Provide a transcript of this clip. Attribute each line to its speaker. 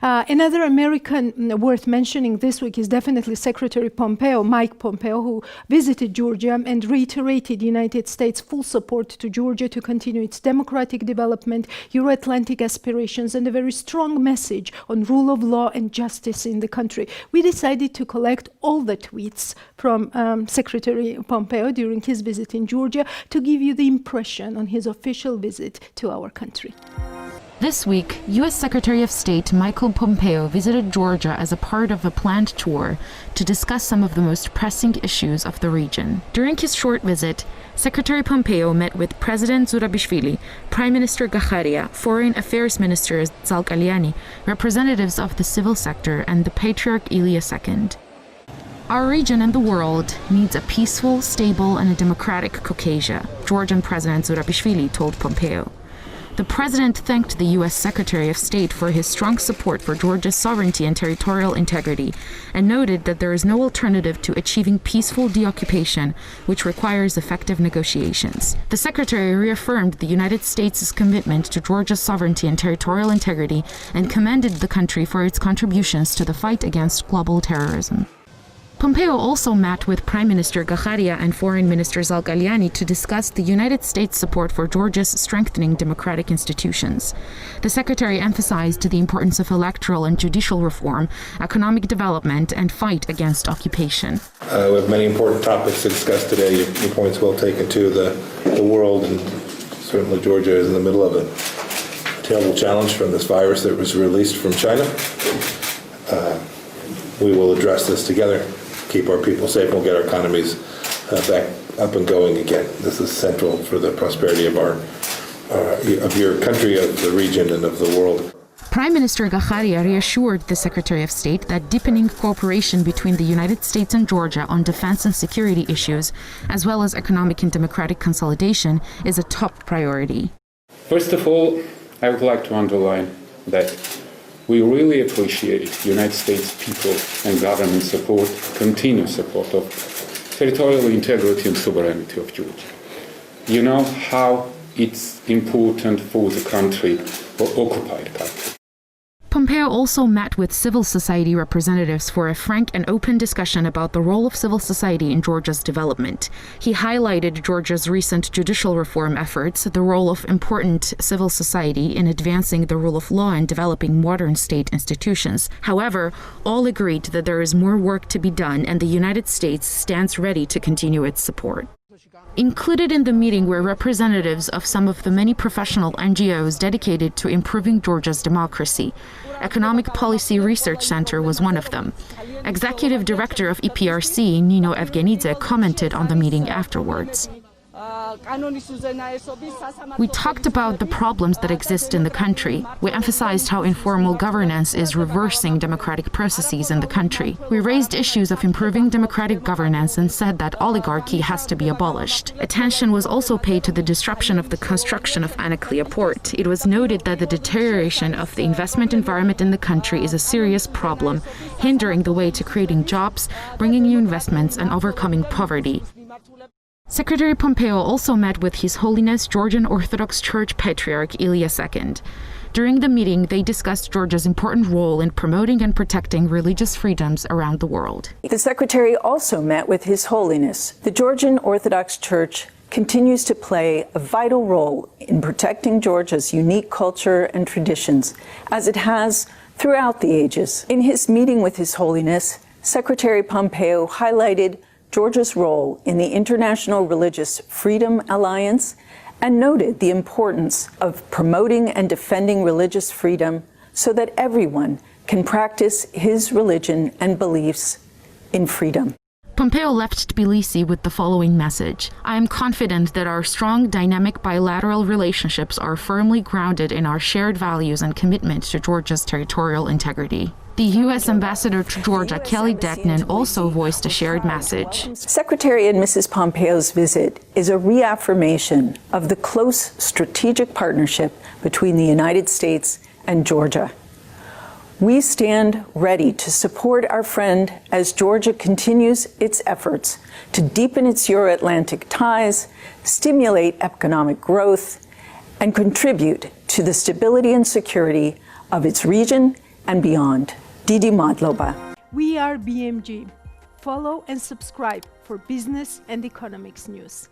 Speaker 1: Another American worth mentioning this week is definitely Secretary Pompeo, Mike Pompeo, who visited Georgia and reiterated the United States' full support to Georgia to continue its democratic development, Euro-Atlantic aspirations, and a very strong message on rule of law and justice in the country. We decided to collect all the tweets from Secretary Pompeo during his visit in Georgia to give you the impression on his official visit to our country.
Speaker 2: This week, U.S. Secretary of State Michael Pompeo visited Georgia as a part of a planned tour to discuss some of the most pressing issues of the region. During his short visit, Secretary Pompeo met with President Zurabishvili, Prime Minister Gacharia, Foreign Affairs Minister Zalkaliani, representatives of the civil sector, and the Patriarch Ilya II. Our region and the world needs a peaceful, stable, and a democratic Caucasia, Georgian President Zurabishvili told Pompeo. The president thanked the U.S. Secretary of State for his strong support for Georgia's sovereignty and territorial integrity, and noted that there is no alternative to achieving peaceful deoccupation, which requires effective negotiations. The secretary reaffirmed the United States' commitment to Georgia's sovereignty and territorial integrity and commended the country for its contributions to the fight against global terrorism. Pompeo also met with Prime Minister Gacharia and Foreign Minister Zalkaliani to discuss the United States' support for Georgia's strengthening democratic institutions. The secretary emphasized the importance of electoral and judicial reform, economic development, and fight against occupation.
Speaker 3: We have many important topics to discuss today. Your point's well taken to the world, and certainly Georgia is in the middle of a terrible challenge from this virus that was released from China. We will address this together, keep our people safe, and we'll get our economies back up and going again. This is central for the prosperity of your country, of the region, and of the world.
Speaker 2: Prime Minister Gacharia reassured the Secretary of State that deepening cooperation between the United States and Georgia on defense and security issues, as well as economic and democratic consolidation, is a top priority.
Speaker 4: First of all, I would like to underline that we really appreciate the United States people and government support, continued support of territorial integrity and sovereignty of Georgia. You know how it's important for the country, for occupied country.
Speaker 2: Pompeo also met with civil society representatives for a frank and open discussion about the role of civil society in Georgia's development. He highlighted Georgia's recent judicial reform efforts, the role of important civil society in advancing the rule of law and developing modern state institutions. However, all agreed that there is more work to be done, and the United States stands ready to continue its support. Included in the meeting were representatives of some of the many professional NGOs dedicated to improving Georgia's democracy. Economic Policy Research Center was one of them. Executive Director of EPRC, Nino Evgenidze, commented on the meeting afterwards. We talked about the problems that exist in the country. We emphasized how informal governance is reversing democratic processes in the country. We raised issues of improving democratic governance and said that oligarchy has to be abolished. Attention was also paid to the disruption of the construction of Anaklia port. It was noted that the deterioration of the investment environment in the country is a serious problem, hindering the way to creating jobs, bringing new investments, and overcoming poverty. Secretary Pompeo also met with His Holiness Georgian Orthodox Church Patriarch Ilya II. During the meeting, they discussed Georgia's important role in promoting and protecting religious freedoms around the world.
Speaker 5: The Secretary also met with His Holiness. The Georgian Orthodox Church continues to play a vital role in protecting Georgia's unique culture and traditions, as it has throughout the ages. In his meeting with His Holiness, Secretary Pompeo highlighted Georgia's role in the International Religious Freedom Alliance and noted the importance of promoting and defending religious freedom so that everyone can practice his religion and beliefs in freedom.
Speaker 2: Pompeo left Tbilisi with the following message: I am confident that our strong, dynamic bilateral relationships are firmly grounded in our shared values and commitment to Georgia's territorial integrity. The U.S. Ambassador to Georgia, Kelly Detnan, also voiced a shared message.
Speaker 5: Secretary and Mrs. Pompeo's visit is a reaffirmation of the close strategic partnership between the United States and Georgia. We stand ready to support our friend as Georgia continues its efforts to deepen its Euro-Atlantic ties, stimulate economic growth, and contribute to the stability and security of its region and beyond. Didi Madloba.
Speaker 1: We are BMG. Follow and subscribe for business and economics news.